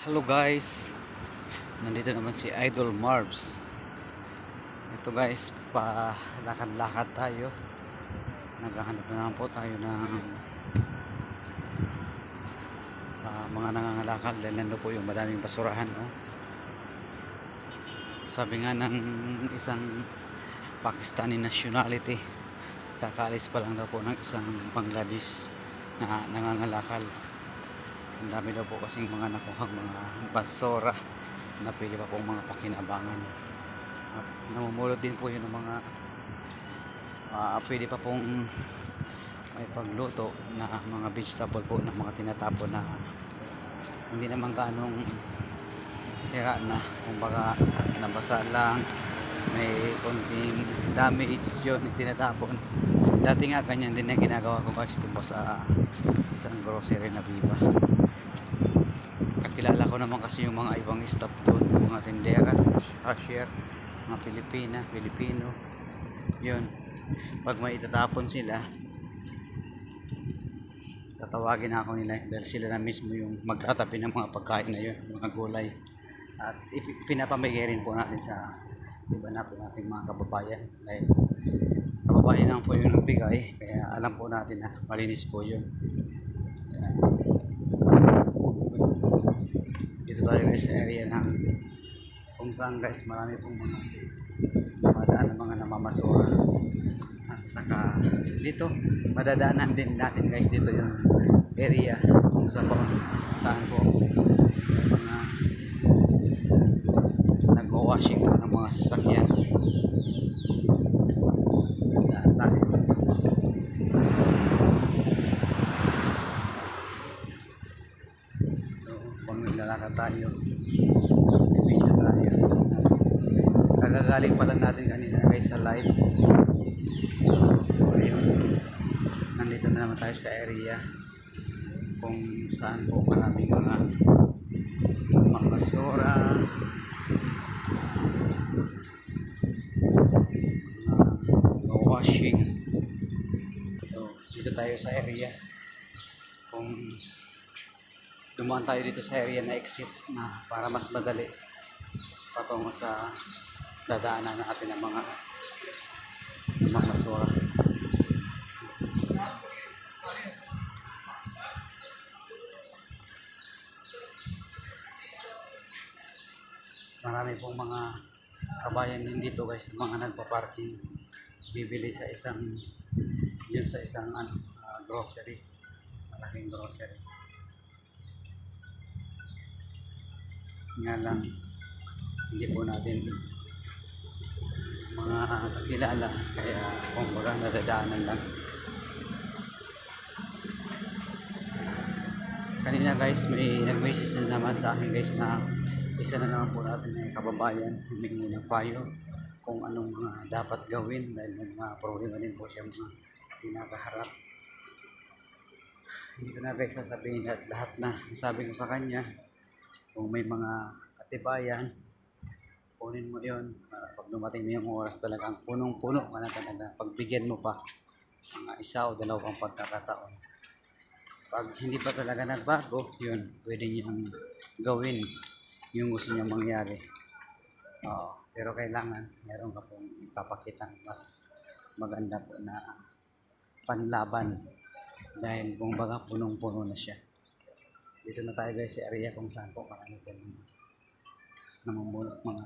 Hello guys, nandito naman si Idol Marbs. Ito guys, pa lakad-lakad tayo. Naghahanap na naman po tayo ng mga nangangalakal dahil nandun po yung madaming basurahan. Sabi nga ng isang Pakistani nationality, kakaalis pa lang daw po ng isang Bangladesh na nangangalakal. Ang dami daw po kasing mga nakuhang mga basura na pwede pa pong mga pakinabangan. At namumulot din po yun ng mga pwede pa pong may pagluto na mga vegetable po na mga tinatapon na hindi naman ganong sira na, kumbaga nabasa lang, may konting damage yun, tinatapon. Dati nga ganyan din na ginagawa ko guys dun po sa isang grocery na Viva. Kakilala ko naman kasi yung mga ibang staff doon, mga tindera, cashier, mga Pilipino. Yun, pag may itatapon sila, tatawagin ako nila dahil sila na mismo yung magtatabi ng mga pagkain na yun, mga gulay. At pinapamigay rin po natin sa iba na po nating mga kababayan, dahil kababayan naman po yung nagbigay, kaya alam po natin na malinis po yun. Yan. Dito tayo guys sa area ng kung saan guys marami pong mga dumadaan ng mga namamasura. At saka dito madadaanan din natin guys dito yung area kung saan po mga nag-washing po ng mga sasakyan. Daan tayo. Naglalakad tayo, video tayo. Kagagaling pa lang natin kanina guys sa live. So ayun, nandito na naman tayo sa area kung saan po maraming mga basura, washing. So dito tayo sa area. Kung dumaan tayo dito sa area na exit na para mas madali patungo sa dadaanan natin ng mga basura. Marami pong mga kabayan din dito guys, mga nagpa-parking, bibili sa isang grocery, malaking grocery. Nga lang hindi po natin mga kakilala, kaya kumbaga nadadaanan lang. Kanina guys may nag-message na naman sa akin guys na isa na naman po natin ng kababayan humingi ng payo kung anong mga dapat gawin dahil may mga problema din po siya mga kinakaharap. Hindi ko na guys sasabihin lahat na sabi ko sa kanya. Kung may mga katibayan, kunin mo yun para pag dumating na yung oras talagang punong-puno ka na talaga, pagbigyan mo pa mga isa o dalawang pagkakataon. Pag hindi pa talaga nagbago, yun, pwede niyang gawin yung gusto niyang mangyari. Pero kailangan meron ka pong papakitang mas maganda po na panlaban dahil kung baga punong-puno na siya. Dito na tayo guys sa area kung saan po marami po namumulot mga